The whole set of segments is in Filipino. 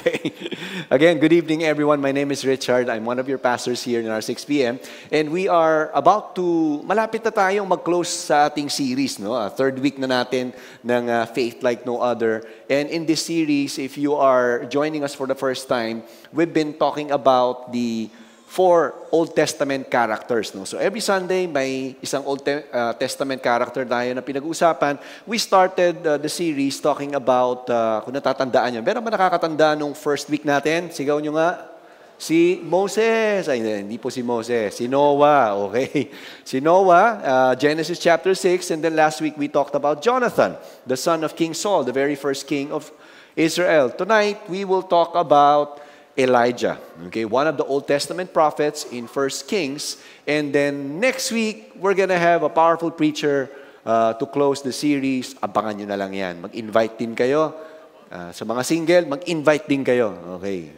Okay. Again, good evening, everyone. My name is Richard. I'm one of your pastors here in our 6 p.m. And we are about to, malapit na tayong mag-close sa ating series, no? Third week na natin ng Faith Like No Other. And in this series, if you are joining us for the first time, we've been talking about the 4 Old Testament characters. No? So every Sunday, may isang Old Testament character tayo na pinag-uusapan. We started the series talking about, kung natatandaan nyo, meron ba nakakatanda nung first week natin? Sigaw nyo nga. Si Moses. Ay, hindi po si Moses. Si Noah. Okay. Si Noah, Genesis chapter 6. And then last week, we talked about Jonathan, the son of King Saul, the very first king of Israel. Tonight, we will talk about Elijah, okay, one of the Old Testament prophets in 1 Kings. And then next week, we're gonna have a powerful preacher to close the series. Abangan nyo na lang yan. Mag-invite din kayo. Sa mga single, mag-invite din kayo. Okay.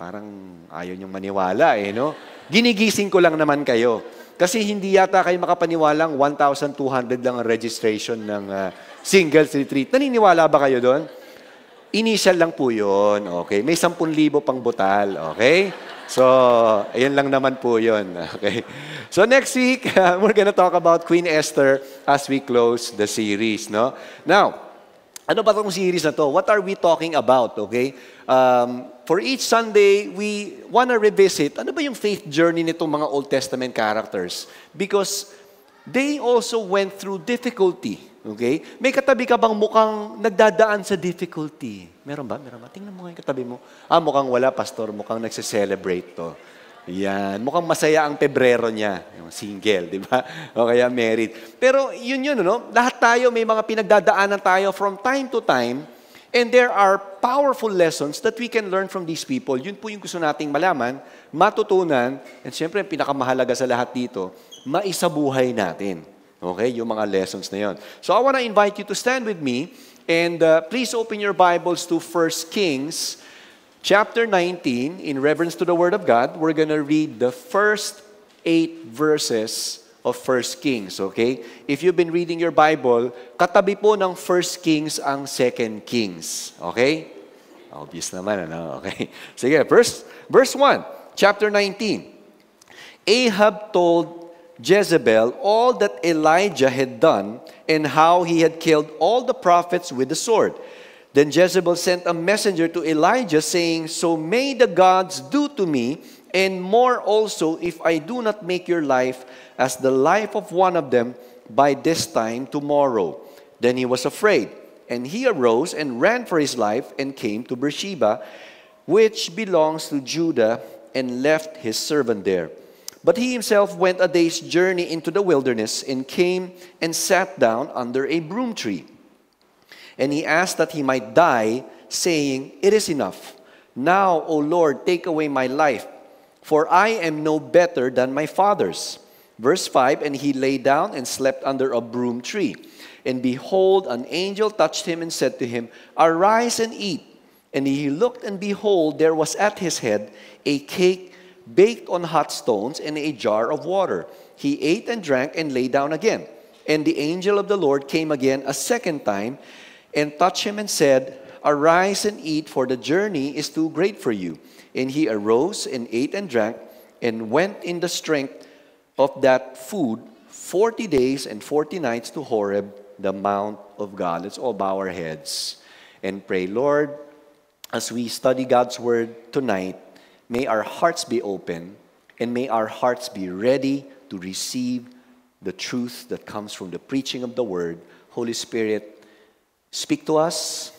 Parang ayaw nyong maniwala no? Ginigising ko lang naman kayo. Kasi hindi yata kayo makapaniwalang 1,200 lang ang registration ng singles retreat. Naniniwala ba kayo doon? Initial lang po yun, okay? May 10,000 pang butal, okay? So, ayan lang naman po yun, okay? So, next week, we're gonna talk about Queen Esther as we close the series, no? Now, ano ba itong series na to? What are we talking about, okay? For each Sunday, we wanna revisit, ano ba yung faith journey nitong mga Old Testament characters? Because they also went through difficulty. Okay? May katabi ka bang mukhang nagdadaan sa difficulty? Meron ba? Meron ba? Tingnan mo nga yung katabi mo. Mukhang wala, pastor. Mukhang nagse-celebrate to. Yan. Mukhang masaya ang Pebrero niya. Yung single, di ba? O kaya married. Pero yun, no? Lahat tayo, may mga pinagdadaanan tayo from time to time. And there are powerful lessons that we can learn from these people. Yun po yung gusto nating malaman, matutunan, and syempre, pinakamahalaga sa lahat dito, maisabuhay natin. Okay, yung mga lessons na yon. So I want to invite you to stand with me and please open your Bibles to 1 Kings chapter 19 in reverence to the Word of God. We're going to read the first 8 verses of 1 Kings, okay? If you've been reading your Bible, katabi po ng 1 Kings ang 2 Kings, okay? Obvious naman, ano? Okay. Sige, verse 1, chapter 19. Ahab told Jezebel all that Elijah had done and how he had killed all the prophets with the sword. Then Jezebel sent a messenger to Elijah saying, "So may the gods do to me, and more also, if I do not make your life as the life of one of them by this time tomorrow." Then he was afraid, and he arose and ran for his life and came to Beersheba, which belongs to Judah, and left his servant there. But he himself went a day's journey into the wilderness and came and sat down under a broom tree. And he asked that he might die, saying, "It is enough. Now, O Lord, take away my life, for I am no better than my fathers." Verse 5, and he lay down and slept under a broom tree. And behold, an angel touched him and said to him, "Arise and eat." And he looked, and behold, there was at his head a cake baked on hot stones and a jar of water. He ate and drank and lay down again. And the angel of the Lord came again a second time and touched him and said, "Arise and eat, for the journey is too great for you." And he arose and ate and drank and went in the strength of that food 40 days and 40 nights to Horeb, the mount of God. Let's all bow our heads and pray. Lord, as we study God's word tonight, may our hearts be open, and may our hearts be ready to receive the truth that comes from the preaching of the Word. Holy Spirit, speak to us,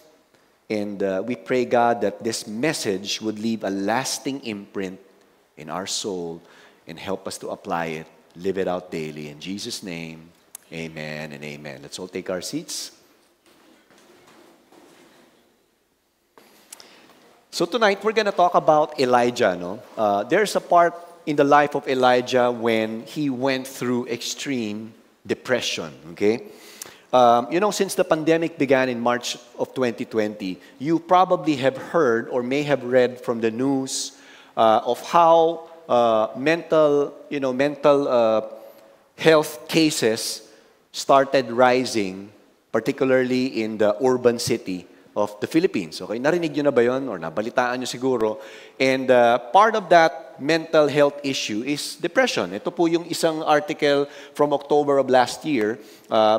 and we pray, God, that this message would leave a lasting imprint in our soul and help us to apply it, live it out daily. In Jesus' name, amen and amen. Let's all take our seats. So tonight, we're going to talk about Elijah. No? There's a part in the life of Elijah when he went through extreme depression. Okay? Since the pandemic began in March of 2020, you probably have heard or may have read from the news of how mental health cases started rising, particularly in the urban city, of the Philippines. Okay, narinig nyo na ba yun? Or nabalitaan nyo siguro. And part of that mental health issue is depression. Ito po yung isang article from October of last year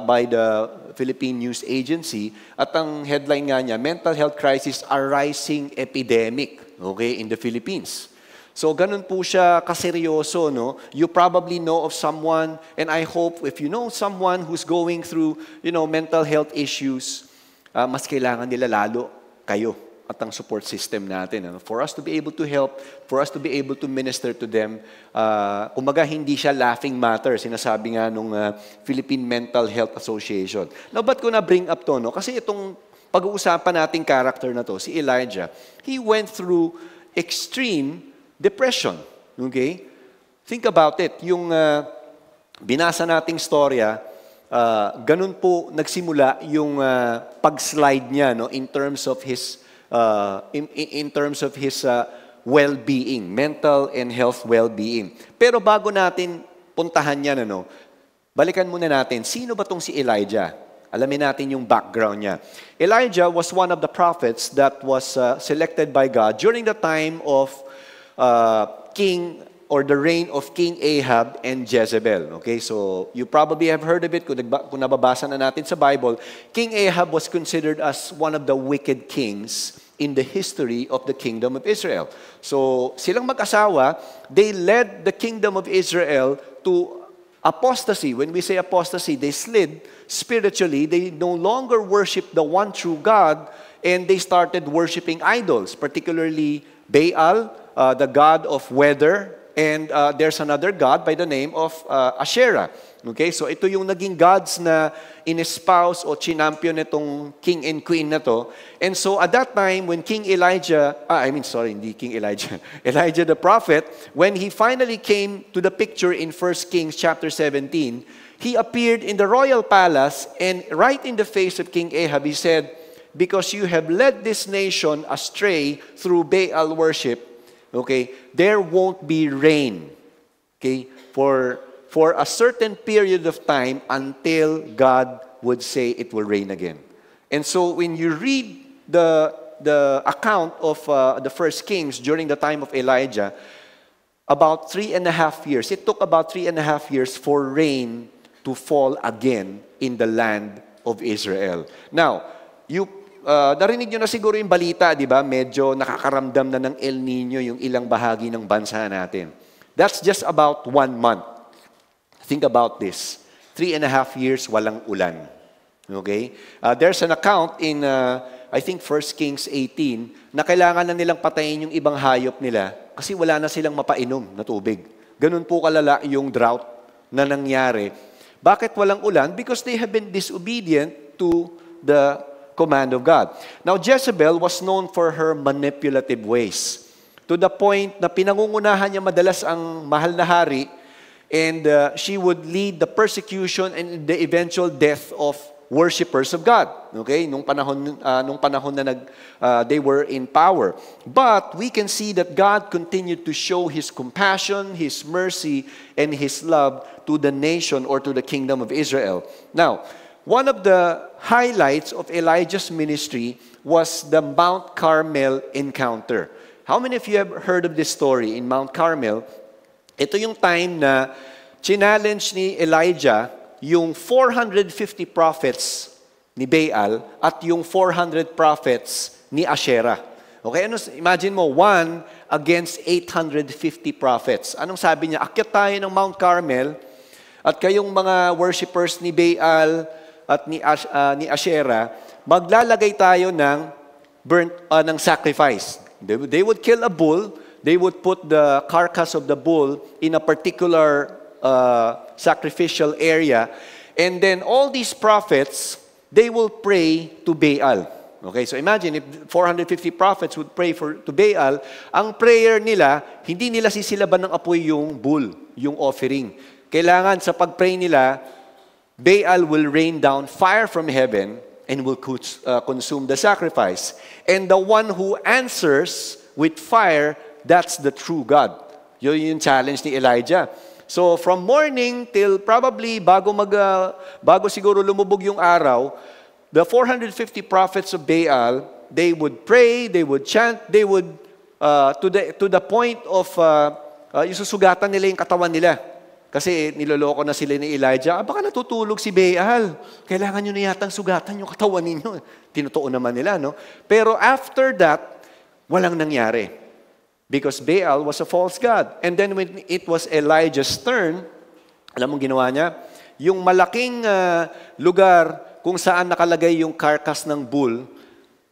by the Philippine News Agency. At ang headline nga niya, Mental Health Crisis, a Rising Epidemic, okay, in the Philippines. So, ganun po siya kaseryoso, no? You probably know of someone, and I hope if you know someone who's going through, mental health issues, mas kailangan nila lalo kayo at ang support system natin. Ano? For us to be able to help, for us to be able to minister to them, kumbaga hindi siya laughing matter, sinasabi nga nung Philippine Mental Health Association. Now, ba't ko na-bring up to, no? Kasi itong pag-uusapan nating character na to, si Elijah, he went through extreme depression. Okay? Think about it. Yung binasa nating storya, ganun po nagsimula yung pag-slide niya, no, in terms of his well-being, mental and health well-being. Pero bago natin puntahan yan, balikan muna natin, sino ba tong si Elijah? Alamin natin yung background niya. Elijah was one of the prophets that was selected by God during the time of king or the reign of King Ahab and Jezebel. Okay, so you probably have heard of it kung nababasa na natin sa Bible. King Ahab was considered as one of the wicked kings in the history of the kingdom of Israel. So silang mag-asawa, they led the kingdom of Israel to apostasy. When we say apostasy, they slid spiritually. They no longer worship the one true God, and they started worshiping idols, particularly Baal, the god of weather, and there's another god by the name of Asherah. Okay, so ito yung naging gods na in-espouse o chinampion nitong king and queen na to. And so at that time, when Elijah the prophet, when he finally came to the picture in 1 Kings chapter 17, he appeared in the royal palace, and right in the face of King Ahab, he said, "Because you have led this nation astray through Baal worship, okay, there won't be rain, okay, for a certain period of time until God would say it will rain again." And so when you read the account of the first Kings during the time of Elijah, about 3.5 years, it took about 3.5 years for rain to fall again in the land of Israel. Now, narinig nyo na siguro yung balita, di ba? Medyo nakakaramdam na ng El Nino yung ilang bahagi ng bansa natin. That's just about 1 month. Think about this. 3.5 years, walang ulan. Okay? There's an account in, I think, 1 Kings 18, na kailangan na nilang patayin yung ibang hayop nila kasi wala na silang mapainom na tubig. Ganun po kalala yung drought na nangyari. Bakit walang ulan? Because they have been disobedient to the command of God. Now, Jezebel was known for her manipulative ways, to the point na pinangungunahan niya madalas ang mahal na hari, and she would lead the persecution and the eventual death of worshipers of God. Okay? Nung panahon na they were in power. But we can see that God continued to show His compassion, His mercy, and His love to the nation or to the kingdom of Israel. Now, one of the highlights of Elijah's ministry was the Mount Carmel encounter. How many of you have heard of this story in Mount Carmel? Ito yung time na challenge ni Elijah yung 450 prophets ni Baal at yung 400 prophets ni Asherah. Okay, imagine mo, 1 against 850 prophets. Anong sabi niya? Akyat tayo ng Mount Carmel at kayong mga worshipers ni Baal at ni Asherah, maglalagay tayo ng ng sacrifice. They would kill a bull. They would put the carcass of the bull in a particular sacrificial area. And then all these prophets, they will pray to Baal. Okay, so imagine if 450 prophets would pray to Baal, ang prayer nila, hindi nila sisilaban ng apoy yung bull, yung offering. Kailangan sa pag-pray nila, Baal will rain down fire from heaven and will consume the sacrifice. And the one who answers with fire, that's the true God. Yun yung challenge ni Elijah. So from morning till probably bago siguro lumubog yung araw, the 450 prophets of Baal, they would pray, they would chant, they would, to the point of, isusugatan nila yung katawan nila. Kasi niloloko na sila ni Elijah, baka natutulog si Baal. Kailangan nyo na yatang sugatan yung katawan ninyo. Tinutuon naman nila, no? Pero after that, walang nangyari. Because Baal was a false god. And then when it was Elijah's turn, alam mong ginawa niya? Yung malaking lugar kung saan nakalagay yung carcass ng bull,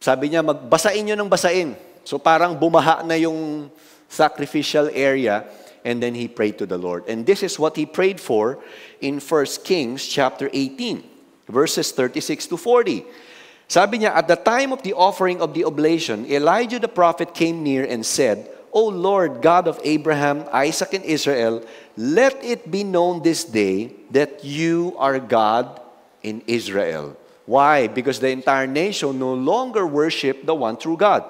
sabi niya, magbasain nyo ng basain. So parang bumaha na yung sacrificial area. And then he prayed to the Lord. And this is what he prayed for in 1 Kings chapter 18, verses 36 to 40. Sabi niya, at the time of the offering of the oblation, Elijah the prophet came near and said, O Lord, God of Abraham, Isaac, and Israel, let it be known this day that you are God in Israel. Why? Because the entire nation no longer worship the one true God.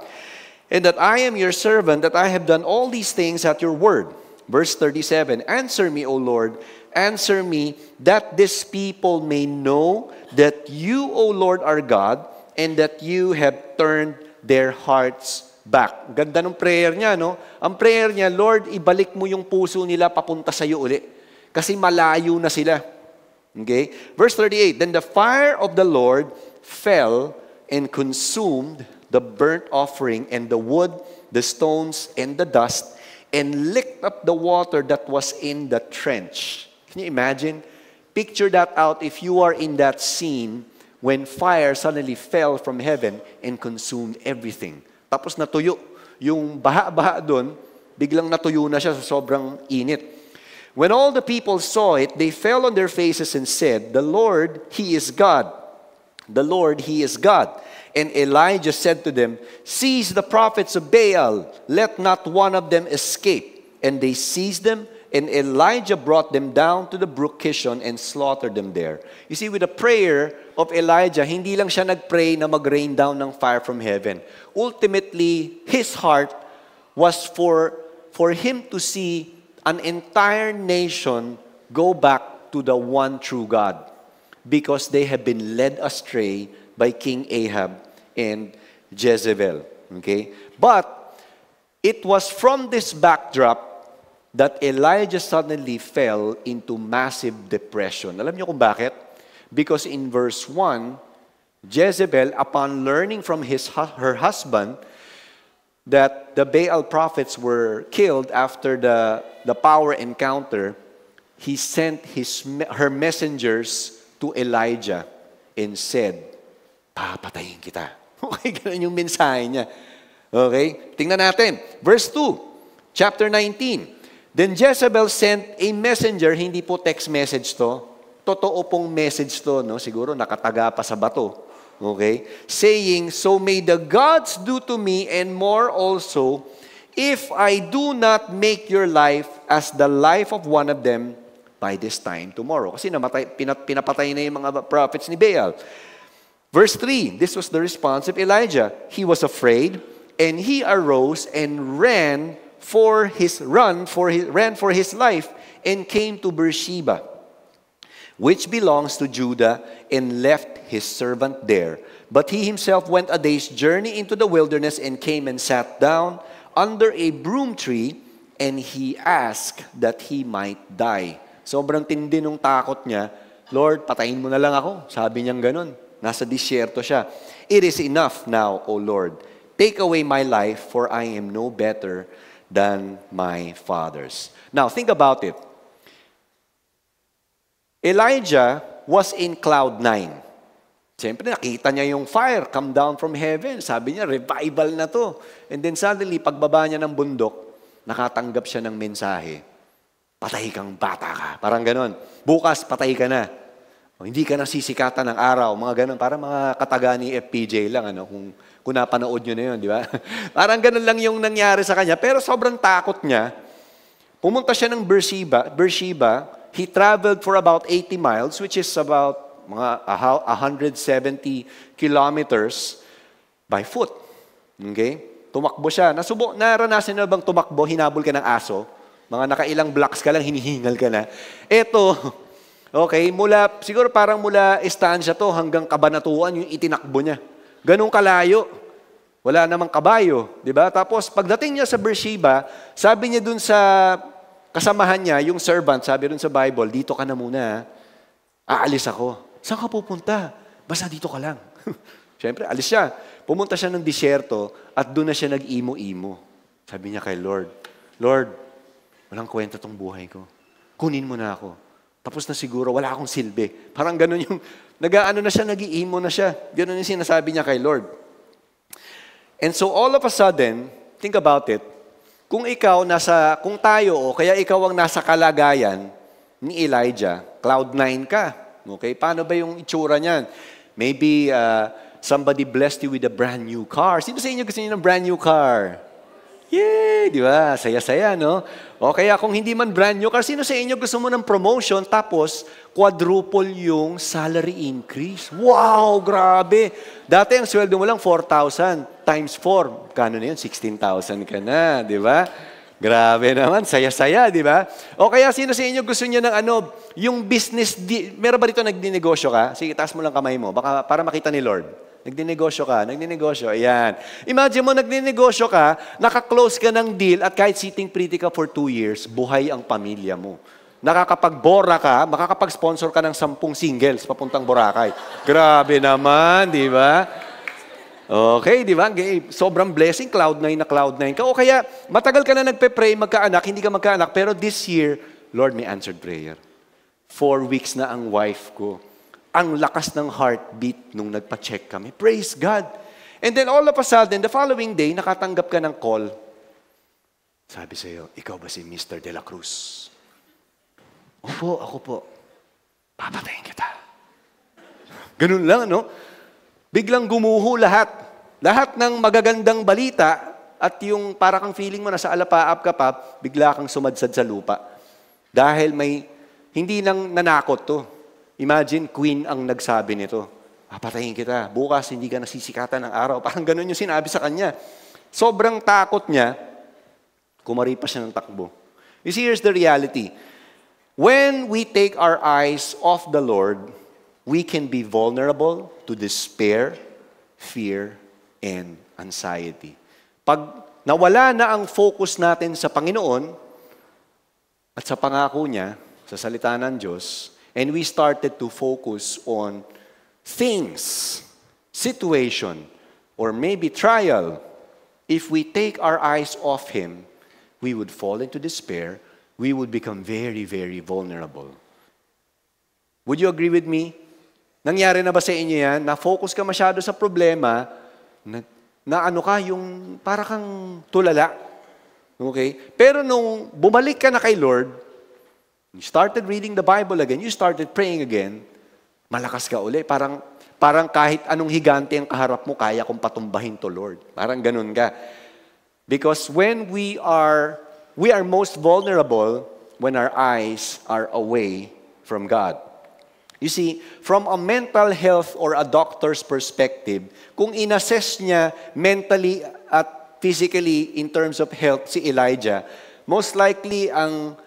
And that I am your servant, that I have done all these things at your word. Verse 37, answer me, O Lord, answer me, that this people may know that you, O Lord, are God, and that you have turned their hearts back. Ganda ng prayer niya, no? Ang prayer niya, Lord, ibalik mo yung puso nila papunta sa iyo uli. Kasi malayo na sila. Okay? Verse 38, then the fire of the Lord fell and consumed the burnt offering and the wood, the stones, and the dust, and licked up the water that was in the trench. Can you imagine? Picture that out if you are in that scene when fire suddenly fell from heaven and consumed everything. Tapos natuyo. Yung baha-baha doon, biglang natuyo na siya sa sobrang init. When all the people saw it, they fell on their faces and said, the Lord, He is God. The Lord, He is God. And Elijah said to them, seize the prophets of Baal, let not one of them escape. And they seized them, and Elijah brought them down to the brook Kishon and slaughtered them there. You see, with the prayer of Elijah, hindi lang siya nagpray na mag-rain down ng fire from heaven. Ultimately, his heart was for him to see an entire nation go back to the one true God. Because they have been led astray by King Ahab and Jezebel. Okay? But it was from this backdrop that Elijah suddenly fell into massive depression. Alam niyo kung bakit? Because in verse 1, Jezebel, upon learning from her husband that the Baal prophets were killed after the power encounter, he sent her messengers to Elijah and said, papatayin kita. Okay, ganun yung mensahe niya. Okay? Tingnan natin. Verse 2, chapter 19. Then Jezebel sent a messenger, hindi po text message to, totoo pong message to, no? Siguro nakataga pa sa bato. Okay? Saying, so may the gods do to me and more also, if I do not make your life as the life of one of them by this time tomorrow. Kasi pinapatay na yung mga prophets ni Baal. Verse 3, this was the response of Elijah. He was afraid, and he arose and ran for his life, and came to Beersheba, which belongs to Judah, and left his servant there. But he himself went a day's journey into the wilderness, and came and sat down under a broom tree, and he asked that he might die. Sobrang tindi nung takot niya. Lord, patayin mo na lang ako. Sabi niyang ganun. Nasa disyerto siya. It is enough now, O Lord. Take away my life, for I am no better than my fathers. Now, think about it. Elijah was in cloud 9. Siyempre, nakita niya yung fire come down from heaven. Sabi niya, revival na to. And then suddenly, pagbaba niya ng bundok, nakatanggap siya ng mensahe. Patay kang bata ka. Parang ganon. Bukas, patay ka na. O, hindi ka nasisikatan ng araw, mga ganun. Parang mga kataga ni FPJ lang, ano, kung napanood nyo na yun, di ba? Parang ganun lang yung nangyari sa kanya. Pero sobrang takot niya. Pumunta siya ng Beersheba. He traveled for about 80 miles, which is about mga 170 kilometers by foot. Okay? Tumakbo siya. Naranasan na bang tumakbo, hinabol ka ng aso? Mga nakailang blocks ka lang, hinihingal ka na. Eto, Okay, siguro parang mula estansya to hanggang Kabanatuan yung itinakbo niya. Ganong kalayo. Wala namang kabayo, di ba? Tapos pagdating niya sa Beersheba, sabi niya dun sa kasamahan niya, yung servant, sabi dun sa Bible, dito ka na muna, aalis ako. Saan ka pupunta? Basta dito ka lang. Siyempre, alis siya. Pumunta siya ng disyerto at doon na siya nag-imo-imo. Sabi niya kay Lord, Lord, walang kwenta tong buhay ko. Kunin mo na ako. Tapos na siguro, wala akong silbi. Parang ganun yung, nag-aano na siya, nag-iimo na siya. Ganun yung sinasabi niya kay Lord. And so all of a sudden, think about it, kung tayo o kaya ikaw ang nasa kalagayan ni Elijah, cloud 9 ka. Okay? Paano ba yung itsura niyan? Maybe somebody blessed you with a brand new car. Sino sa inyo gusto niyo ng brand new car? Yay! Di ba? Saya-saya, no? O kaya kung hindi man brand new car, sino sa inyo gusto mo ng promotion tapos quadruple yung salary increase? Wow! Grabe! Dati ang sweldo mo lang 4,000 times 4. Kano na yun? 16,000 ka na, di ba? Grabe naman, saya-saya, di ba? O kaya sino sa inyo gusto niya ng yung business, meron ba dito nagdinegosyo ka? Sige, taas mo lang kamay mo, baka para makita ni Lord. Nagdinegosyo, ayan. Imagine mo, nagdinegosyo ka, naka-close ka ng deal at kahit sitting pretty ka for 2 years, buhay ang pamilya mo. Nakakapagbora ka, makakapag-sponsor ka ng 10 singles papuntang Boracay. Grabe naman, di ba? Okay, di ba? Sobrang blessing, cloud 9 na cloud 9 ka. O kaya, matagal ka na nagpe-pray, magkaanak, hindi ka magkaanak, pero this year, Lord, may answered prayer. 4 weeks na ang wife ko. Ang lakas ng heartbeat nung nagpa-check kami. Praise God. And then all of a sudden, the following day, nakatanggap ka ng call. Sabi sa'yo, ikaw ba si Mr. De La Cruz? Opo, ako po. Papatayin kita. Ganun lang, no? Biglang gumuho lahat. Lahat ng magagandang balita at yung para kang feeling mo nasa alapaap ka pa, bigla kang sumadsad sa lupa. Dahil hindi nang nanakot to. Imagine, queen ang nagsabi nito. Papatayin kita. Bukas, hindi ka nasisikatan ng araw. Parang ganun yung sinabi sa kanya. Sobrang takot niya, kumaripas siya ng takbo. You see, here's the reality. When we take our eyes off the Lord, we can be vulnerable to despair, fear, and anxiety. Pag nawala na ang focus natin sa Panginoon at sa pangako niya, sa salita ng Diyos, and we started to focus on things, situation, or maybe trial. If we take our eyes off Him, we would fall into despair. We would become very, very vulnerable. Would you agree with me? Nangyari na ba sa inyo yan? Na-focus ka masyado sa problema, yung para kang tulala. Okay? Pero nung bumalik ka na kay Lord, you started reading the Bible again, you started praying again, malakas ka uli. Parang kahit anong higante ang kaharap mo, kaya kong patumbahin to, Lord. Parang ganun ka. Because when we are most vulnerable when our eyes are away from God. You see, from a mental health or a doctor's perspective, kung inassess niya mentally at physically in terms of health si Elijah, most likely ang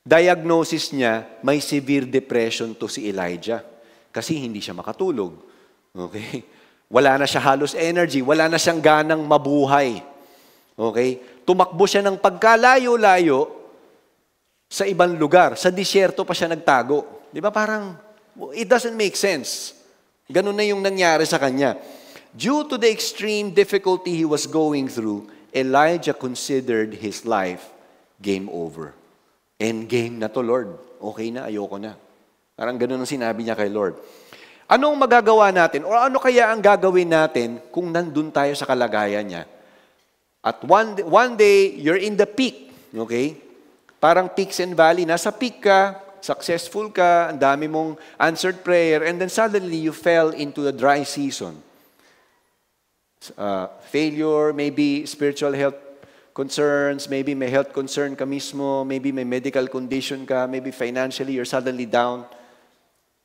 diagnosis niya, may severe depression to si Elijah. Kasi hindi siya makatulog. Okay? Wala na siya halos energy. Wala na siyang ganang mabuhay. Okay? Tumakbo siya ng pagkalayo-layo sa ibang lugar. Sa disyerto pa siya nagtago. Di ba parang, it doesn't make sense. Ganun na yung nangyari sa kanya. Due to the extreme difficulty he was going through, Elijah considered his life game over. Endgame na to, Lord. Okay na, ayoko na. Parang ganun ang sinabi niya kay Lord. Anong magagawa natin? O ano kaya ang gagawin natin kung nandun tayo sa kalagayan niya? At one day, you're in the peak. Okay? Parang peaks and valley. Nasa peak ka, successful ka, ang dami mong answered prayer, and then suddenly you fell into a dry season. Failure, maybe spiritual health concerns, maybe may health concern ka mismo, maybe may medical condition ka, maybe financially you're suddenly down.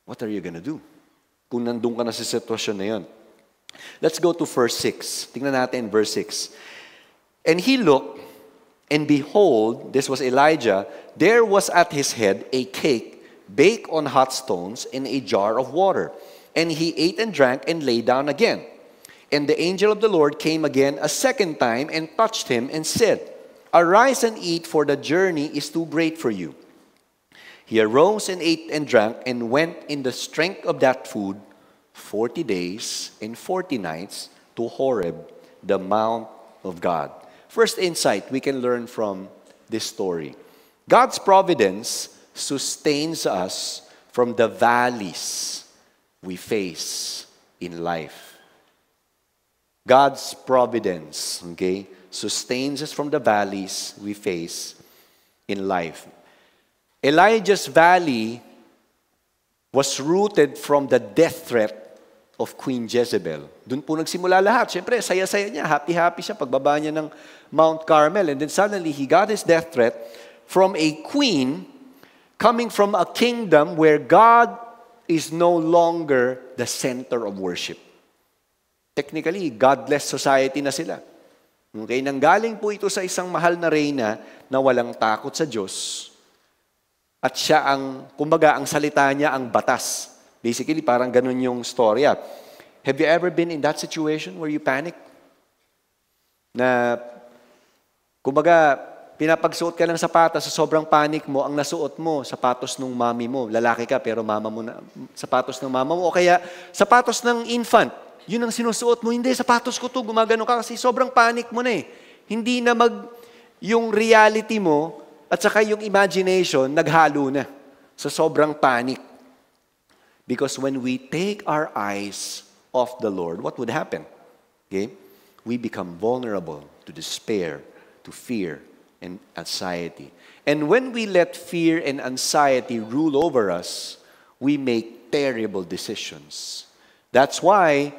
What are you gonna do? Kung nandun ka na sa sitwasyon na yun. Let's go to verse 6. Tingnan natin verse 6. And he looked, and behold, this was Elijah, there was at his head a cake bake on hot stones in a jar of water. And he ate and drank and lay down again. And the angel of the Lord came again a second time and touched him and said, Arise and eat, for the journey is too great for you. He arose and ate and drank and went in the strength of that food 40 days and 40 nights to Horeb, the mount of God. First insight we can learn from this story. God's providence sustains us from the valleys we face in life. God's providence, okay, sustains us from the valleys we face in life. Elijah's valley was rooted from the death threat of Queen Jezebel. Doon po nagsimula lahat. Siyempre, saya-saya niya, happy-happy siya pagbaba niya ng Mount Carmel. And then suddenly, he got his death threat from a queen coming from a kingdom where God is no longer the center of worship. Technically, godless society na sila. Okay, nanggaling po ito sa isang mahal na reyna na walang takot sa Diyos. At siya ang, kumbaga, ang salita niya ang batas. Basically, parang ganun yung storya. Have you ever been in that situation where you panic? Na, kumbaga, pinapagsuot ka ng sapatos, sa sobrang panic mo, ang nasuot mo, sapatos ng mami mo. Lalaki ka, pero mama mo na, sapatos ng mama mo. O kaya, sapatos ng infant. Yun ang sinusuot mo. Hindi, sapatos ko to, gumagano ka kasi sobrang panic mo na eh. Hindi na yung reality mo, at saka yung imagination, naghalo na sa sobrang panic. Because when we take our eyes off the Lord, what would happen? Okay? We become vulnerable to despair, to fear, and anxiety. And when we let fear and anxiety rule over us, we make terrible decisions. That's why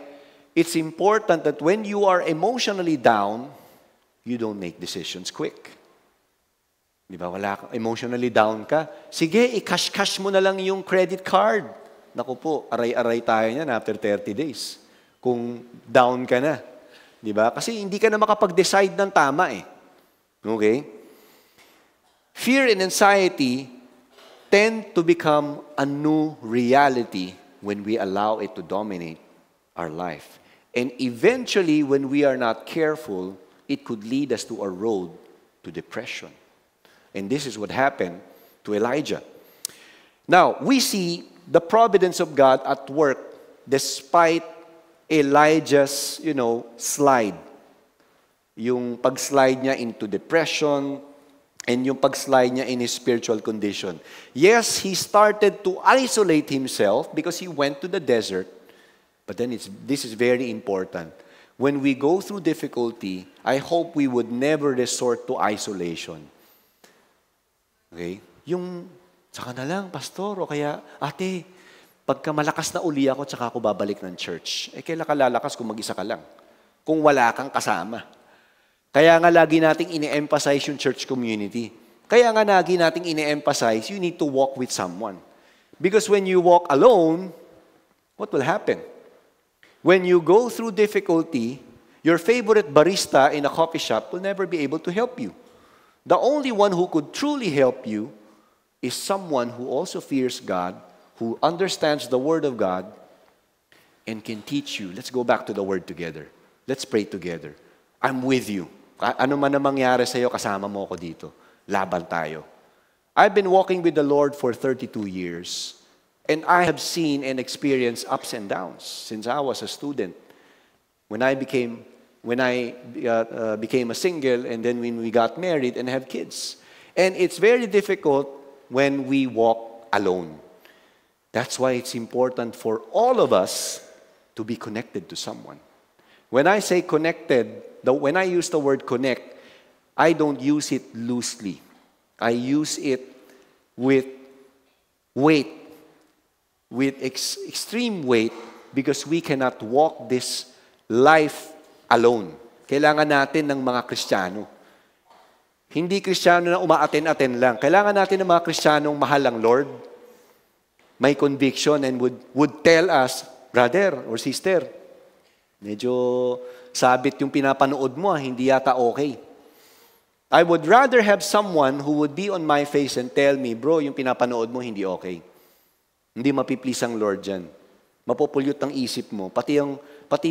it's important that when you are emotionally down, you don't make decisions quick. Di ba? Wala kang emotionally down ka. Sige, i-cash-cash mo na lang yung credit card. Naku po, aray-aray tayo niyan after 30 days. Kung down ka na. Di ba? Kasi hindi ka na makapag-decide ng tama eh. Okay? Fear and anxiety tend to become a new reality when we allow it to dominate our life. And eventually, when we are not careful, it could lead us to a road to depression. And this is what happened to Elijah. Now, we see the providence of God at work despite Elijah's, slide. Yung pag-slide niya into depression and yung pag-slide niya in his spiritual condition. Yes, he started to isolate himself because he went to the desert. But then this is very important. When we go through difficulty, I hope we would never resort to isolation. Okay? Yung, saka na lang, pastor, o kaya, ate, pagka malakas na uli ako, tsaka ako babalik ng church. Kailan ka lalakas kung mag-isa ka lang? Kung wala kang kasama. Kaya nga lagi nating ine-emphasize yung church community. Kaya nga lagi nating ine-emphasize, you need to walk with someone. Because when you walk alone, what will happen? When you go through difficulty, your favorite barista in a coffee shop will never be able to help you. The only one who could truly help you is someone who also fears God, who understands the Word of God, and can teach you. Let's go back to the Word together. Let's pray together. I'm with you. Ano man ang mangyari sa'yo, kasama mo ako dito. Laban tayo. I've been walking with the Lord for 32 years, and I have seen and experienced ups and downs since I was a student. When I became a single, and then when we got married and have kids. And it's very difficult when we walk alone. That's why it's important for all of us to be connected to someone. When I say connected, when I use the word connect, I don't use it loosely. I use it with weight, with extreme weight, because we cannot walk this life alone. Kailangan natin ng mga Kristiyano. Hindi Kristiyano na umaaten-aten lang. Kailangan natin ng mga Kristiyanong mahal ang Lord. May conviction and would tell us, brother or sister, medyo sabit yung pinapanood mo, hindi yata okay. I would rather have someone who would be on my face and tell me, bro, yung pinapanood mo hindi okay. Hindi mapiplease ang Lord dyan. Mapopollute ang isip mo. Pati yung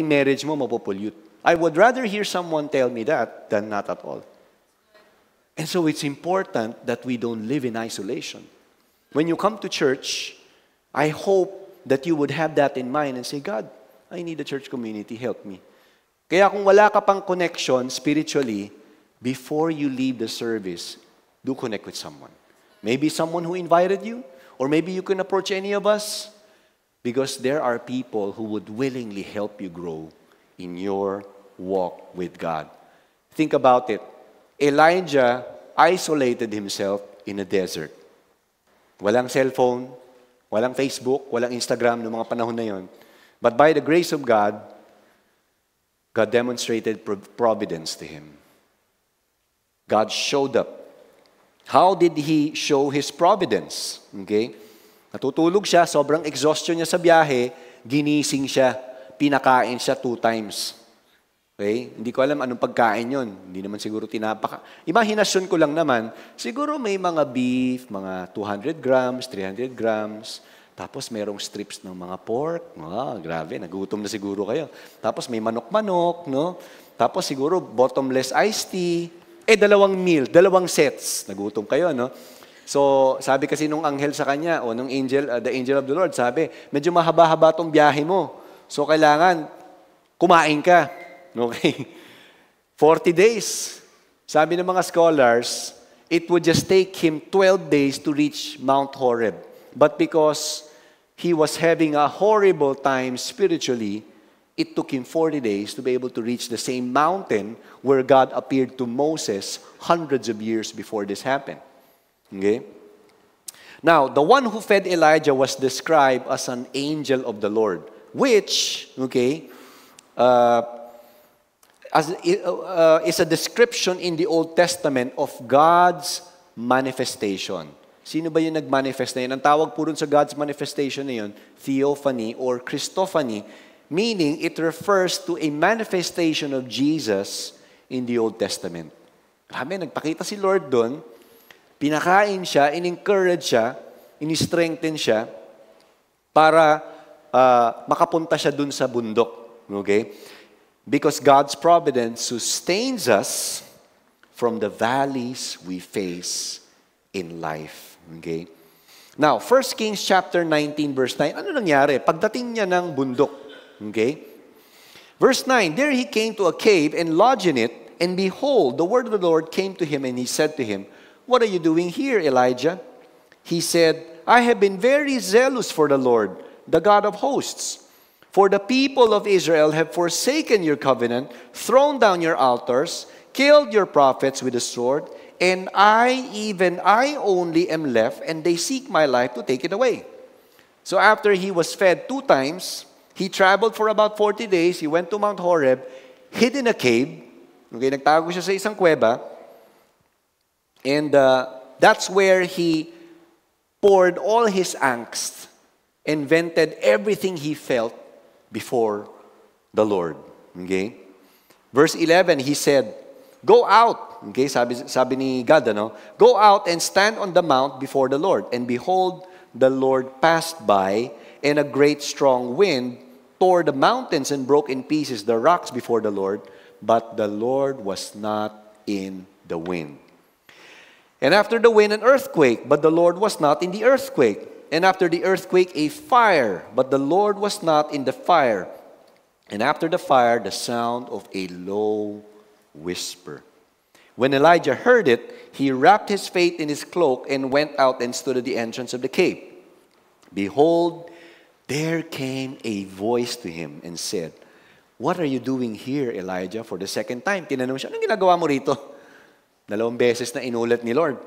marriage mo mapopollute. I would rather hear someone tell me that than not at all. And so it's important that we don't live in isolation. When you come to church, I hope that you would have that in mind and say, God, I need a church community, help me. Kaya kung wala ka pang connection spiritually, before you leave the service, do connect with someone. Maybe someone who invited you, or maybe you can approach any of us, because there are people who would willingly help you grow in your walk with God. Think about it. Elijah isolated himself in a desert. Walang cellphone, walang Facebook, walang Instagram noong mga panahon na yon. But by the grace of God, God demonstrated providence to him. God showed up. How did He show His providence? Okay? Natutulog siya, sobrang exhaustion niya sa biyahe, ginising siya, pinakain siya 2 times. Okay? Hindi ko alam anong pagkain yon. Hindi naman siguro tinapaka. Imahinasyon ko lang naman, siguro may mga beef, mga 200 grams, 300 grams, tapos merong strips ng mga pork. Grabe, nagutom na siguro kayo. Tapos may manok-manok, no? Tapos siguro bottomless iced tea. 2 meal, 2 sets. Nagutom kayo, no? So, sabi kasi nung anghel sa kanya, o nung angel, the angel of the Lord, sabi, medyo mahaba-haba tong biyahe mo. So, kailangan kumain ka. Okay? 40 days. Sabi ng mga scholars, it would just take him 12 days to reach Mount Horeb. But because he was having a horrible time spiritually, it took him 40 days to be able to reach the same mountain where God appeared to Moses hundreds of years before this happened. Okay? Now, the one who fed Elijah was described as an angel of the Lord, which, okay, is a description in the Old Testament of God's manifestation. Sino ba yung nag-manifest na yun? Ang tawag po rin sa God's manifestation na yun, theophany or Christophany, meaning it refers to a manifestation of Jesus in the Old Testament. Grabe, nagpakita si Lord doon, pinakain siya, in-encourage siya, in-strengthen siya, para makapunta siya doon sa bundok. Okay? Because God's providence sustains us from the valleys we face in life. Okay? Now, 1 Kings chapter 19 verse 9, ano nangyari? Pagdating niya ng bundok. Okay? Verse 9, there he came to a cave and lodged in it, and behold, the word of the Lord came to him, and he said to him, what are you doing here, Elijah? He said, I have been very zealous for the Lord, the God of hosts. For the people of Israel have forsaken your covenant, thrown down your altars, killed your prophets with the sword, and I only am left, and they seek my life to take it away. So after he was fed 2 times, he traveled for about 40 days, he went to Mount Horeb, hid in a cave, okay, nagtago siya sa isang kuweba, and that's where he poured all his angst and vented everything he felt before the Lord. Okay? Verse 11, he said, go out. Okay, sabi ni God, ano? Go out and stand on the mount before the Lord. And behold, the Lord passed by, and a great strong wind tore the mountains and broke in pieces the rocks before the Lord, but the Lord was not in the wind. And after the wind, an earthquake, but the Lord was not in the earthquake. And after the earthquake, a fire, but the Lord was not in the fire. And after the fire, the sound of a low whisper. When Elijah heard it, he wrapped his face in his cloak and went out and stood at the entrance of the cave. Behold, there came a voice to him and said, what are you doing here, Elijah? For the second time, tinanong siya, anong ginagawa mo rito? 2 beses na inulit ni Lord.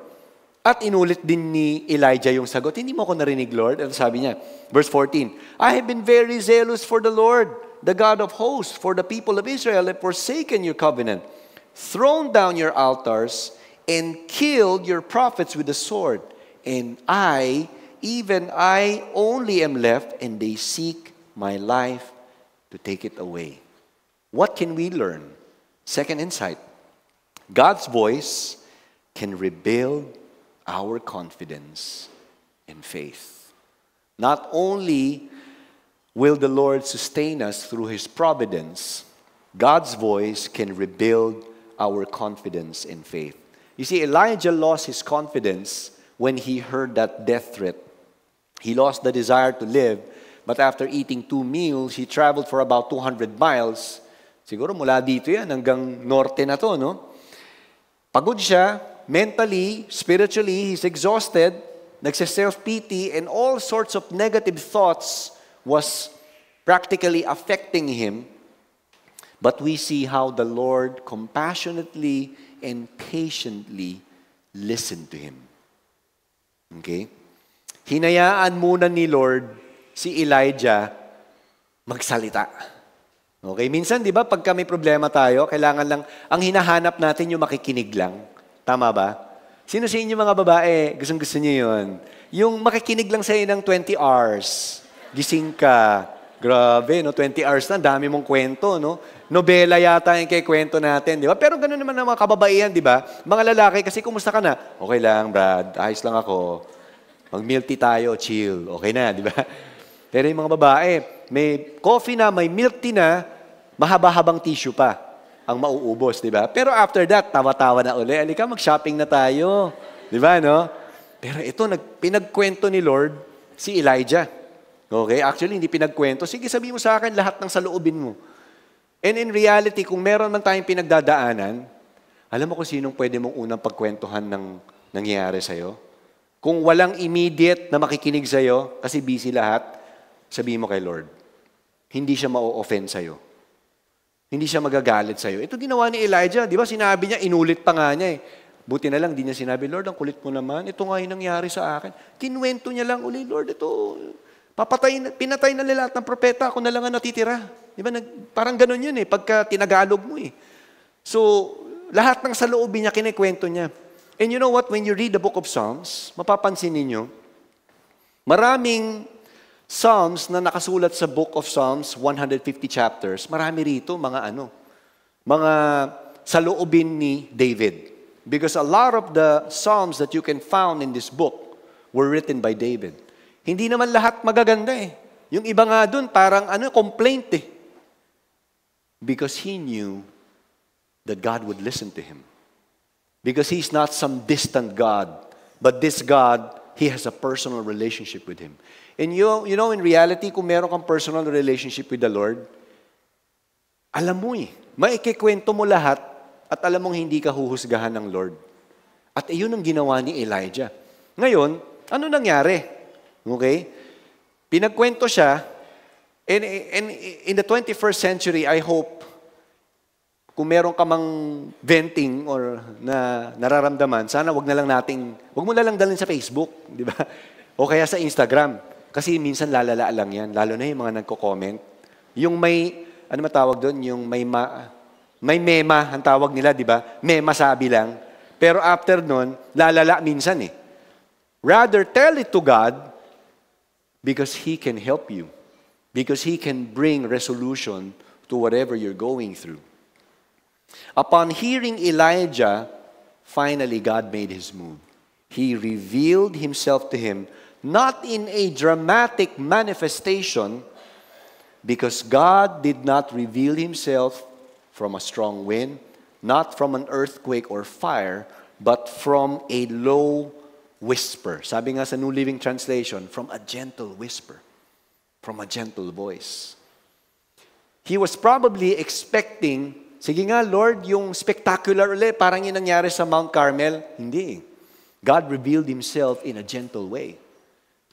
At inulit din ni Elijah yung sagot, hindi mo ako narinig, Lord? At sabi niya, verse 14, I have been very zealous for the Lord, the God of hosts, for the people of Israel have forsaken your covenant, thrown down your altars, and killed your prophets with the sword. And I only am left, and they seek my life to take it away. What can we learn? Second insight, God's voice can rebuild our confidence and faith. Not only will the Lord sustain us through His providence, God's voice can rebuild our confidence and faith. You see, Elijah lost his confidence when he heard that death threat. He lost the desire to live, but after eating 2 meals, he traveled for about 200 miles. Siguro mula dito yan hanggang norte na to, no? Pagod siya, mentally, spiritually, he's exhausted, nagse-self-pity, and all sorts of negative thoughts was practically affecting him. But we see how the Lord compassionately and patiently listened to him. Okay? Hinayaan muna ni Lord si Elijah magsalita. Okay? Minsan, di ba, pagka may problema tayo, kailangan lang, ang hinahanap natin yung makikinig lang. Tama ba? Sino sa inyo mga babae, gustong-gusto niyo yun? Yung makikinig lang sa'yo ng 20 hours. Gising ka. Grabe, no? 20 hours na, dami mong kwento, no? Nobela yata yung kay kwento natin, di ba? Pero ganoon naman ang mga kababaihan, di ba? Mga lalaki, kasi kumusta ka na? Okay lang, Brad. Ayos lang ako. Mag-milk tea tayo, chill. Okay na, di ba? Pero yung mga babae, may coffee na, may milk tea na, mahaba-habang tissue pa ang mauubos, di ba? Pero after that, tawa-tawa na uli. Alika, mag-shopping na tayo. Di ba, no? Pero ito, pinagkwento ni Lord si Elijah. Okay? Actually, hindi pinagkwento. Sige, sabihin mo sa akin lahat ng saloobin mo. And in reality, kung meron man tayong pinagdadaanan, alam mo kung sinong pwede mong unang pagkwentuhan ng nangyayari sa'yo? Kung walang immediate na makikinig sa'yo, kasi busy lahat, sabihin mo kay Lord. Hindi siya ma-offend sa'yo. Hindi siya magagalit sa'yo. Ito ginawa ni Elijah. Di ba sinabi niya, inulit pa nga niya eh. Buti na lang, di niya sinabi, Lord, ang kulit mo naman. Ito nga yung nangyari sa akin. Kinwento niya lang uli, Lord, ito, pinatay na nila lahat ng propeta, ako na lang ang natitira. Di ba? Parang ganun yun eh, pagka tinagalog mo eh. So, lahat ng saloobin niya, kinikwento niya. And you know what? When you read the book of Psalms, mapapansin ninyo, maraming Psalms na nakasulat sa book of Psalms, 150 chapters, marami rito mga saloobin ni David. Because a lot of the Psalms that you can find in this book were written by David. Hindi naman lahat magaganda eh. Yung iba nga dun, parang complaint eh. Because he knew that God would listen to him. Because he's not some distant God, but this God, he has a personal relationship with him. And you know, in reality, kung meron kang personal relationship with the Lord, alam mo eh, maikikwento mo lahat at alam mong hindi ka huhusgahan ng Lord. At iyon ang ginawa ni Elijah. Ngayon, ano nangyari? Okay? Pinagkwento siya, and in the 21st century, I hope, kung meron ka mang venting or na nararamdaman, sana wag mo na lang dalhin sa Facebook, di ba? O kaya sa Instagram. Kasi minsan lalala lang yan, lalo na yung mga nagko-comment. Yung may, ano matawag doon? Yung may mema, ang tawag nila, di ba? Mema sabi lang. Pero after nun, lalala minsan eh. Rather, tell it to God because He can help you. Because He can bring resolution to whatever you're going through. Upon hearing Elijah, finally God made His move. He revealed Himself to him, not in a dramatic manifestation, because God did not reveal Himself from a strong wind, not from an earthquake or fire, but from a low whisper. Sabi nga sa New Living Translation, from a gentle whisper, from a gentle voice. He was probably expecting, sige nga Lord, yung spectacular ulit, parang yung nangyari sa Mount Carmel. Hindi. God revealed Himself in a gentle way.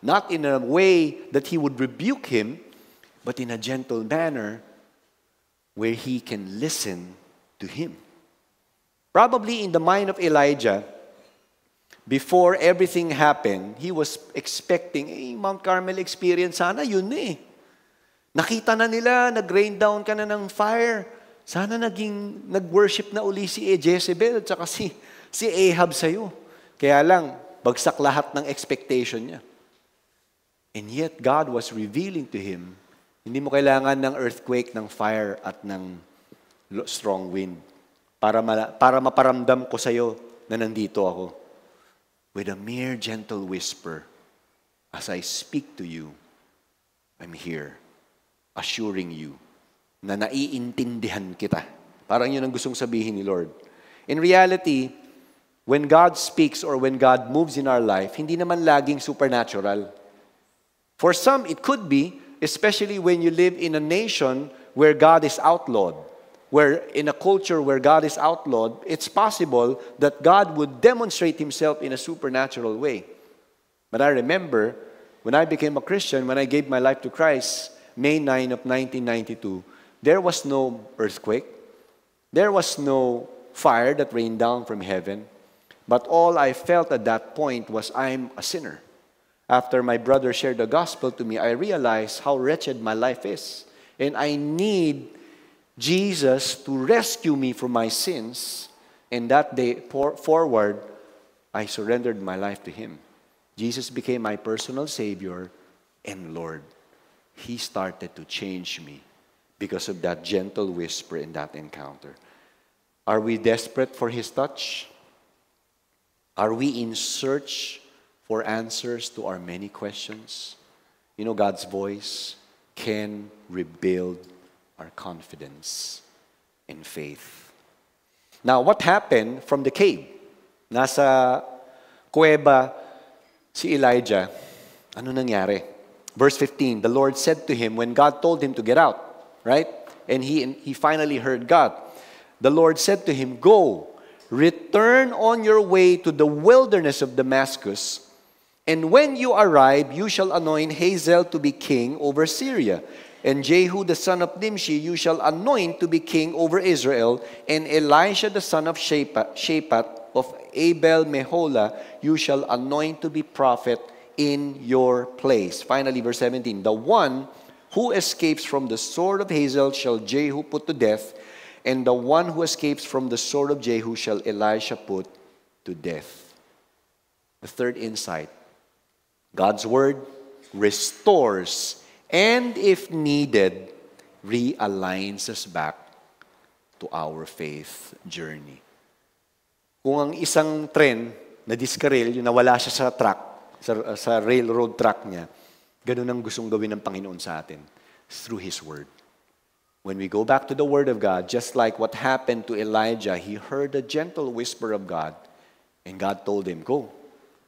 Not in a way that He would rebuke him, but in a gentle manner where he can listen to Him. Probably in the mind of Elijah, before everything happened, he was expecting, Mount Carmel experience, sana yun eh. Nakita na nila, nag-rain down ka na ng fire. Sana nag-worship na uli si Jezebel at saka si Ahab sa'yo. Kaya lang, bagsak lahat ng expectation niya. And yet, God was revealing to him, hindi mo kailangan ng earthquake, ng fire, at ng strong wind para maparamdam ko sa'yo na nandito ako. With a mere gentle whisper, As I speak to you, I'm here, assuring you na naiintindihan kita. Parang yun ang gustong sabihin ni Lord. In reality, when God speaks or when God moves in our life, hindi naman laging supernatural. For some, it could be, especially when you live in a nation where God is outlawed, where in a culture where God is outlawed, it's possible that God would demonstrate Himself in a supernatural way. But I remember, when I became a Christian, when I gave my life to Christ, May 9 of 1992, there was no earthquake. There was no fire that rained down from heaven. But all I felt at that point was I'm a sinner. After my brother shared the gospel to me, I realized how wretched my life is. And I need Jesus to rescue me from my sins. And that day forward, I surrendered my life to Him. Jesus became my personal Savior and Lord. He started to change me because of that gentle whisper in that encounter. Are we desperate for His touch? Are we in search for answers to our many questions? You know, God's voice can rebuild our confidence and faith. Now, what happened from the cave? Nasa kuweba si Elijah. Ano nangyari? Verse 15, the Lord said to him, when God told him to get out, right? And he finally heard God. The Lord said to him, go, return on your way to the wilderness of Damascus, and when you arrive, you shall anoint Hazael to be king over Syria, and Jehu the son of Nimshi you shall anoint to be king over Israel, and Elisha the son of Shaphat of Abel Meholah you shall anoint to be prophet in your place. Finally, verse 17, the one who escapes from the sword of Hazael shall Jehu put to death, and the one who escapes from the sword of Jehu shall Elisha put to death. The third insight, God's word restores and, if needed, realigns us back to our faith journey. Kung ang isang tren na diskaril, yung nawala siya sa track, sa railroad track niya, ganun ang gustong gawin ng Panginoon sa atin through His word. When we go back to the Word of God, just like what happened to Elijah, he heard a gentle whisper of God, and God told him, go,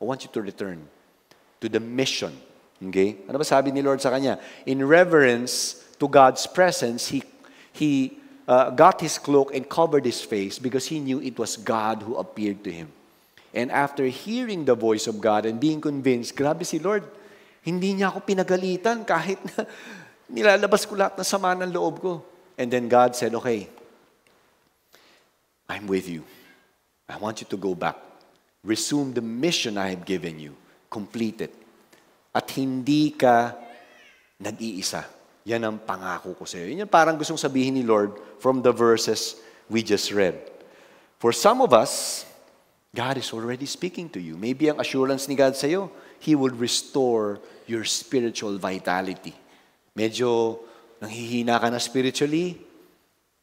I want you to return to the mission. Okay? Ano ba sabi ni Lord sa kanya? In reverence to God's presence, he got his cloak and covered his face because he knew it was God who appeared to him. And after hearing the voice of God and being convinced, grabe si Lord, hindi niya ako pinagalitan kahit na nilalabas ko lahat ng sama ng loob ko. And then God said, okay, I'm with you. I want you to go back. Resume the mission I have given you. Complete it. At hindi ka nag-iisa. Yan ang pangako ko sa iyo. Yan parang gustong sabihin ni Lord from the verses we just read. For some of us, God is already speaking to you. Maybe ang assurance ni God sa iyo, He will restore your spiritual vitality. Medyo nanghihina ka na spiritually,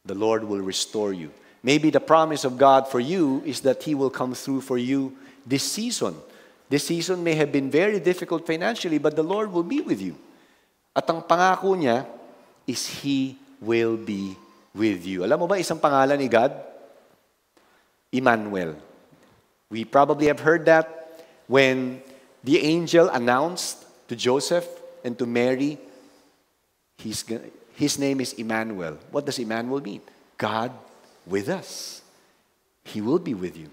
the Lord will restore you. Maybe the promise of God for you is that He will come through for you this season. This season may have been very difficult financially, but the Lord will be with you. At ang pangako niya is He will be with you. Alam mo ba isang pangalan ni God? Emmanuel. We probably have heard that when the angel announced to Joseph and to Mary, his name is Emmanuel. What does Emmanuel mean? God with us. He will be with you.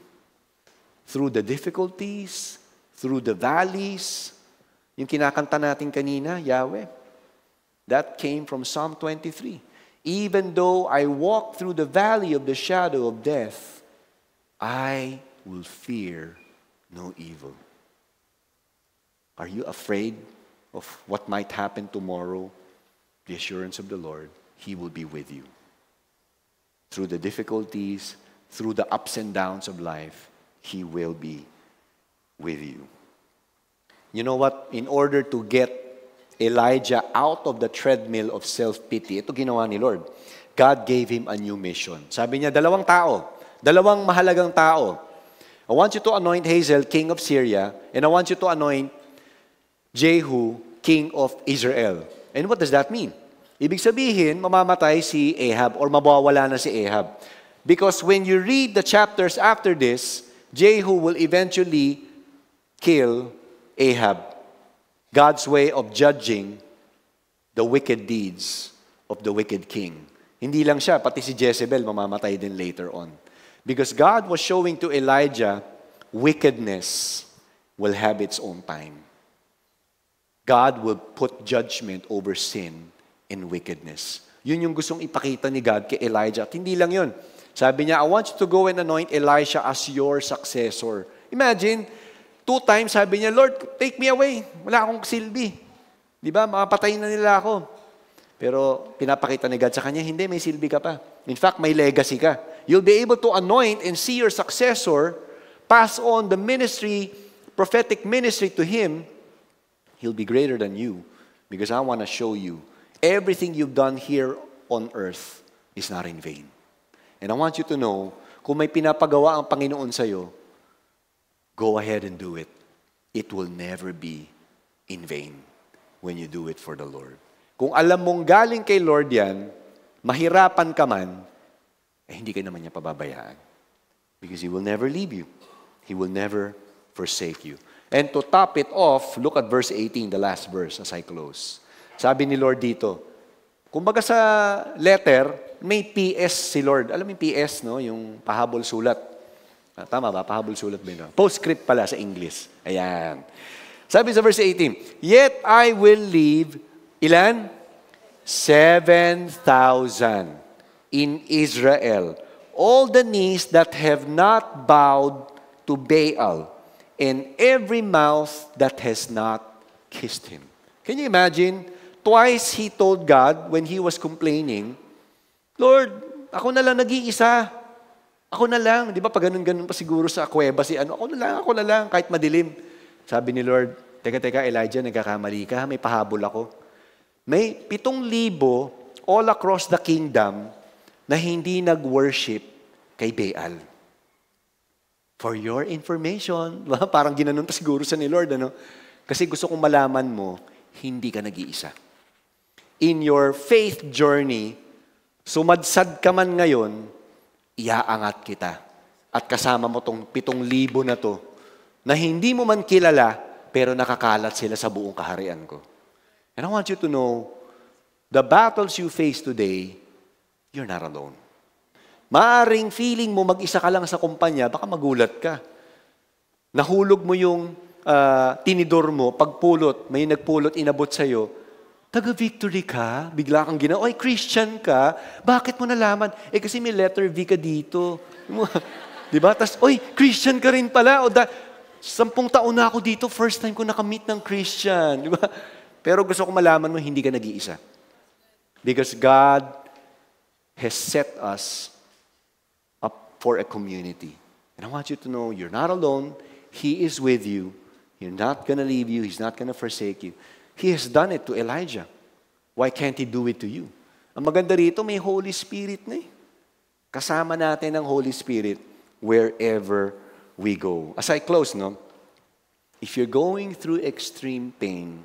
Through the difficulties, through the valleys, yung kinakanta natin kanina, Yahweh, that came from Psalm 23. Even though I walk through the valley of the shadow of death, I will fear no evil. Are you afraid of what might happen tomorrow? The assurance of the Lord, He will be with you. Through the difficulties, through the ups and downs of life, He will be with you. You know what? In order to get Elijah out of the treadmill of self-pity, ito ginawa ni Lord. God gave him a new mission. Sabi niya, dalawang mahalagang tao. I want you to anoint Hazael, king of Syria, and I want you to anoint Jehu, king of Israel. And what does that mean? Ibig sabihin, mamamatay si Ahab or mawawala na si Ahab. Because when you read the chapters after this, Jehu will eventually kill Ahab. God's way of judging the wicked deeds of the wicked king. Hindi lang siya, pati si Jezebel mamamatay din later on. Because God was showing to Elijah, wickedness will have its own time. God will put judgment over sin and wickedness. Yun yung gustong ipakita ni God kay Elijah. At hindi lang yun. Sabi niya, I want you to go and anoint Elisha as your successor. Imagine, 2 times sabi niya, Lord, take me away. Wala akong silbi. Di ba? Makapatayin na nila ako. Pero pinapakita ni God sa kanya, hindi, may silbi ka pa. In fact, may legacy ka. You'll be able to anoint and see your successor, pass on the ministry, prophetic ministry to him. He'll be greater than you because I want to show you everything you've done here on earth is not in vain. And I want you to know, kung may pinapagawa ang Panginoon sa'yo, go ahead and do it. It will never be in vain when you do it for the Lord. Kung alam mong galing kay Lord yan, mahirapan ka man, hindi ka naman niya pababayaan. Because He will never leave you. He will never forsake you. And to top it off, look at verse 18, the last verse as I close. Sabi ni Lord dito, kumbaga sa letter, may PS si Lord. Alam mo yung PS, no? Yung pahabol sulat. Tama ba? Pahabol sulat ba yun? Postscript pala sa English. Ayan. Sabi sa verse 18, yet I will leave, ilan? 7,000 in Israel. All the knees that have not bowed to Baal, and every mouth that has not kissed him. Can you imagine? Twice he told God when he was complaining, Lord, ako na lang nag-iisa. Ako na lang. Di ba pag ganun-ganun pa siguro sa kuweba si ano, ako na lang, kahit madilim. Sabi ni Lord, teka, Elijah, nagkakamali ka, may pahabol ako. May 7,000 all across the kingdom na hindi nag-worship kay Baal. For your information, parang ginanon pa siguro sa ni Lord, ano? Kasi gusto kong malaman mo, hindi ka nag-iisa. In your faith journey, sumadsad ka man ngayon, iaangat kita. At kasama mo tong 7,000 na to, na hindi mo man kilala, pero nakakalat sila sa buong kaharian ko. And I want you to know, the battles you face today, you're not alone. Maaring feeling mo mag-isa ka lang sa kumpanya, baka magulat ka. Nahulog mo yung tinidor mo, pagpulot, may nagpulot, inabot sa'yo, taga-victory ka, bigla kang ginawa, oy, Christian ka, bakit mo nalaman? Kasi may letter V ka dito. Diba? Tapos, oy, Christian ka rin pala. 10 taon na ako dito, first time ko nakamit ng Christian. Diba? Pero gusto ko malaman mo, hindi ka nag-iisa. Because God has set us for a community. And I want you to know, you're not alone. He is with you. He's not going to leave you. He's not going to forsake you. He has done it to Elijah. Why can't He do it to you? Ang maganda rito, may Holy Spirit na eh. Kasama natin ang Holy Spirit wherever we go. As I close, no? If you're going through extreme pain,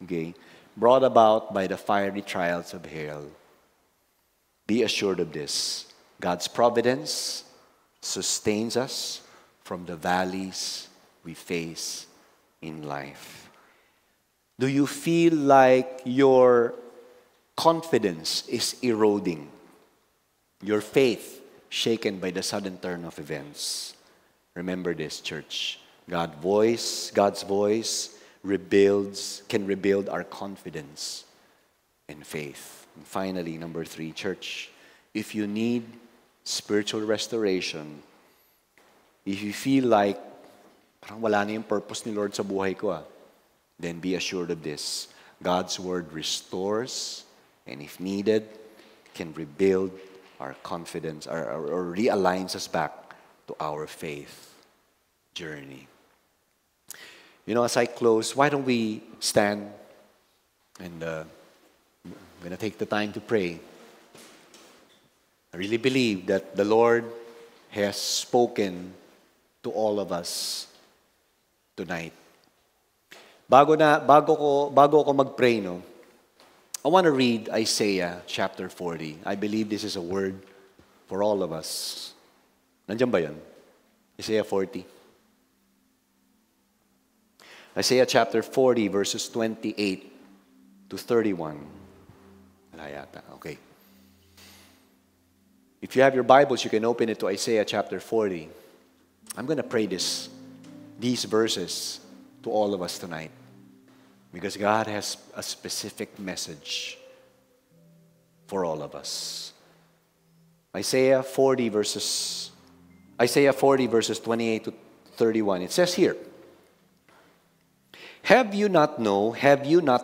okay, brought about by the fiery trials of hell, be assured of this. God's providence sustains us from the valleys we face in life. Do you feel like your confidence is eroding? Your faith shaken by the sudden turn of events? Remember this, church. God's voice can rebuild our confidence and faith. And finally, number 3, church, if you need spiritual restoration, if you feel like parang wala na yung purpose ni Lord sa buhay ko, then be assured of this. God's Word restores, and if needed, can rebuild our confidence or realigns us back to our faith journey. You know, as I close, why don't we stand and I'm going to take the time to pray. I really believe that the Lord has spoken to all of us tonight. Bago ko mag-pray, no, I want to read Isaiah chapter 40. I believe this is a word for all of us. Nandiyan ba yun? Isaiah 40. Isaiah chapter 40, verses 28 to 31. Wala yata. Okay. If you have your Bibles, you can open it to Isaiah chapter 40. I'm going to pray these verses to all of us tonight. Because God has a specific message for all of us. Isaiah 40 verses 28 to 31. It says here, have you not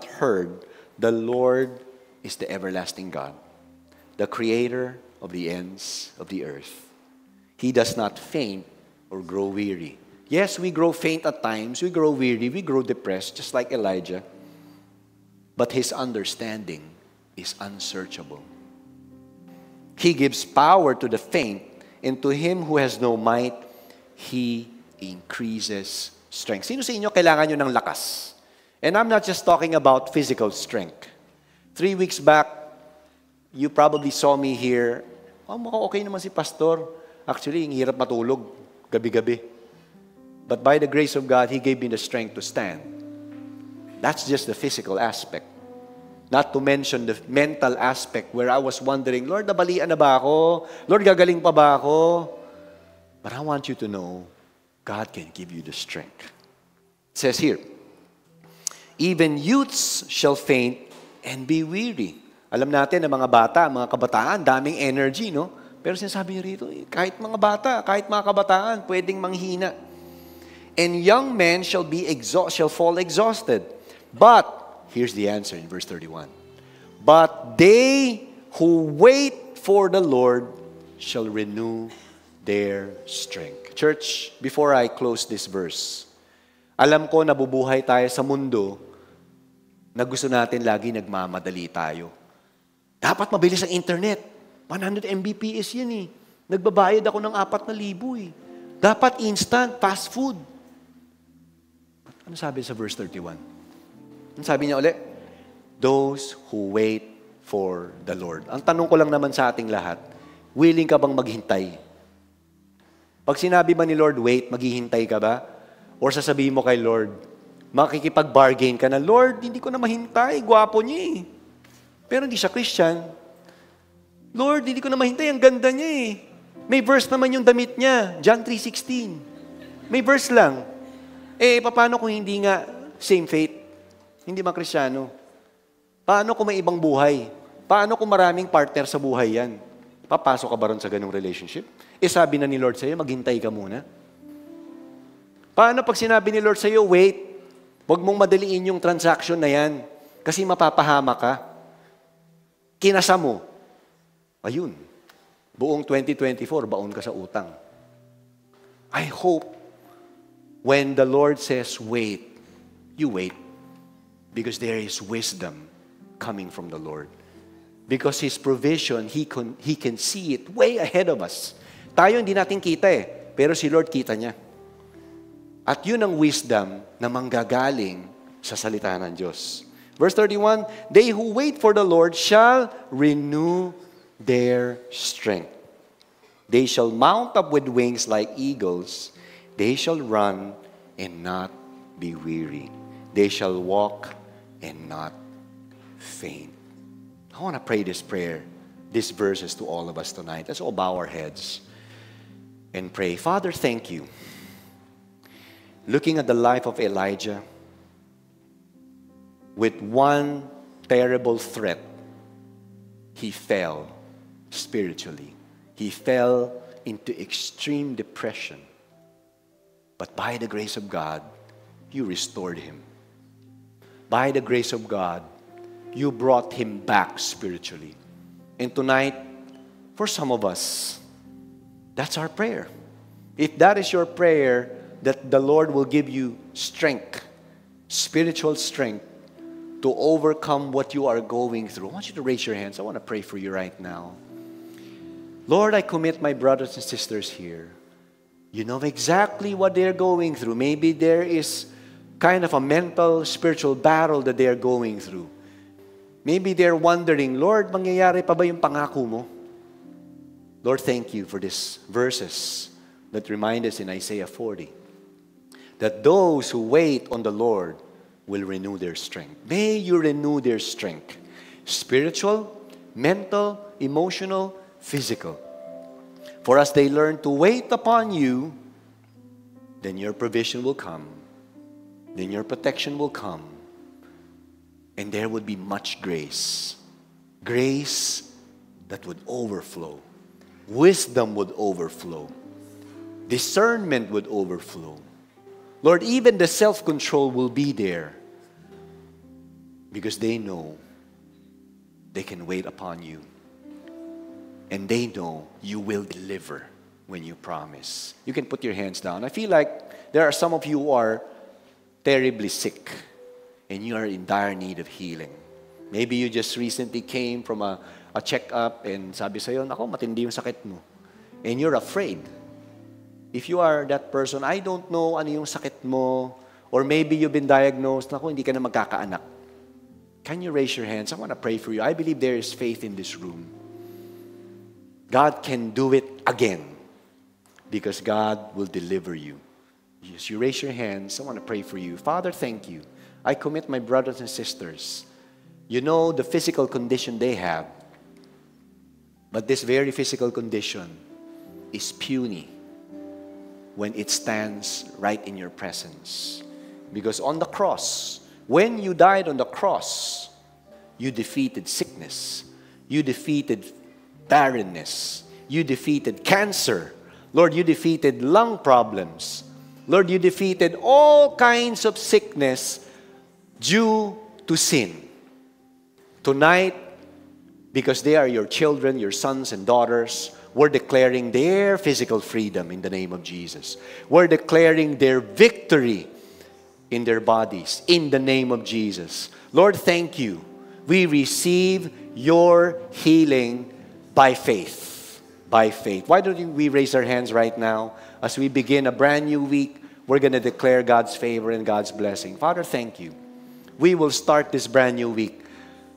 heard, the Lord is the everlasting God, the creator of the ends of the earth. He does not faint or grow weary. Yes, we grow faint at times, we grow weary, we grow depressed, just like Elijah. But his understanding is unsearchable. He gives power to the faint, and to him who has no might, he increases strength. Sino sa inyo kailangan nyo ng lakas? And I'm not just talking about physical strength. 3 weeks back, you probably saw me here. Oh, mukhang okay naman si Pastor. Actually, ang hirap matulog gabi-gabi. But by the grace of God, He gave me the strength to stand. That's just the physical aspect. Not to mention the mental aspect where I was wondering, Lord, nabalian na ba ako? Lord, gagaling pa ba ako? But I want you to know, God can give you the strength. It says here, even youths shall faint and be weary. Alam natin na mga bata, mga kabataan, daming energy, no? Pero sinasabi niyo rito, kahit mga bata, kahit mga kabataan, pwedeng manghina. And young men shall fall exhausted. But, here's the answer in verse 31. But they who wait for the Lord shall renew their strength. Church, before I close this verse, alam ko nabubuhay tayo sa mundo na gusto natin lagi nagmamadali tayo. Dapat mabilis ang internet. 100 Mbps yan eh. Nagbabayad ako ng 4,000 eh. Dapat instant, fast food. Ano sabi sa verse 31? Ano sabi niya ulit? Those who wait for the Lord. Ang tanong ko lang naman sa ating lahat, willing ka bang maghintay? Pag sinabi ba ni Lord, wait, maghihintay ka ba? Or sasabihin mo kay Lord, makikipag-bargain ka na, Lord, hindi ko na mahintay, gwapo niya eh. Pero hindi siya Christian. Lord, hindi ko na mahintay, ang ganda niya eh. May verse naman yung damit niya, John 3:16. May verse lang. Eh, paano kung hindi nga same faith? Hindi ba Kristiyano? Paano kung may ibang buhay? Paano kung maraming partner sa buhay yan? Papasok ka ba ron sa ganung relationship? Eh, sabi na ni Lord sa'yo, maghintay ka muna. Paano pag sinabi ni Lord sa'yo, wait, huwag mong madaliin yung transaction na yan kasi mapapahama ka. Kinasa mo. Ayun. Buong 2024, baon ka sa utang. I hope when the Lord says, wait, you wait. Because there is wisdom coming from the Lord. Because His provision, He can see it way ahead of us. Tayo hindi natin kita eh. Pero si Lord kita niya. At yun ang wisdom na manggagaling sa salita ng Diyos. Verse 31, they who wait for the Lord shall renew their strength. They shall mount up with wings like eagles. They shall run and not be weary. They shall walk and not faint. I want to pray this prayer, these verses to all of us tonight. Let's all bow our heads and pray. Father, thank you. Looking at the life of Elijah, with one terrible threat, he fell spiritually. He fell into extreme depression. But by the grace of God, you restored him. By the grace of God, you brought him back spiritually. And tonight, for some of us, that's our prayer. If that is your prayer, that the Lord will give you strength, spiritual strength, to overcome what you are going through. I want you to raise your hands. I want to pray for you right now. Lord, I commit my brothers and sisters here. You know exactly what they're going through. Maybe there is kind of a mental, spiritual battle that they are going through. Maybe they're wondering, Lord, mangyayari pa ba yung pangako mo? Lord, thank you for these verses that remind us in Isaiah 40 that those who wait on the Lord will renew their strength. May you renew their strength. Spiritual, mental, emotional, physical. For as they learn to wait upon you, then your provision will come. Then your protection will come. And there would be much grace. Grace that would overflow. Wisdom would overflow. Discernment would overflow. Lord, even the self-control will be there because they know they can wait upon you. And they know you will deliver when you promise. You can put your hands down. I feel like there are some of you who are terribly sick and you are in dire need of healing. Maybe you just recently came from a check-up and sabi sa'yo, "Nako, matindi yung sakit mo." And you're afraid. If you are that person, I don't know ano yung sakit mo, or maybe you've been diagnosed, "Nako, hindi ka na magkakaanak." Can you raise your hands? I want to pray for you. I believe there is faith in this room. God can do it again because God will deliver you. As you raise your hands, I want to pray for you. Father, thank you. I commit my brothers and sisters. You know the physical condition they have. But this very physical condition is puny when it stands right in your presence. Because on the cross, when you died on the cross, you defeated sickness. You defeated barrenness. You defeated cancer. Lord, you defeated lung problems. Lord, you defeated all kinds of sickness due to sin. Tonight, because they are your children, your sons and daughters, we're declaring their physical freedom in the name of Jesus. We're declaring their victory in their bodies in the name of Jesus. Lord, thank you. We receive your healing by faith. By faith. Why don't we raise our hands right now as we begin a brand new week? We're going to declare God's favor and God's blessing. Father, thank you. We will start this brand new week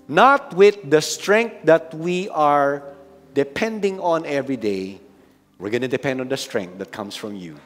not with the strength that we are depending on every day. We're going to depend on the strength that comes from you.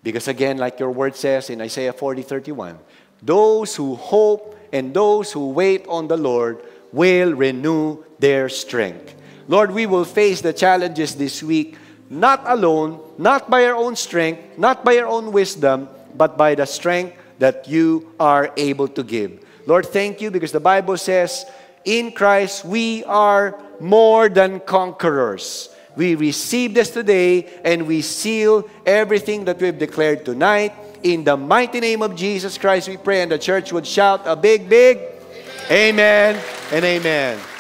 Because again, like your word says in Isaiah 40:31, those who hope and those who wait on the Lord will renew their strength. Lord, we will face the challenges this week, not alone, not by our own strength, not by our own wisdom, but by the strength that you are able to give. Lord, thank you because the Bible says, in Christ we are more than conquerors. We receive this today and we seal everything that we've declared tonight. In the mighty name of Jesus Christ we pray, and the church would shout a big, big amen and amen.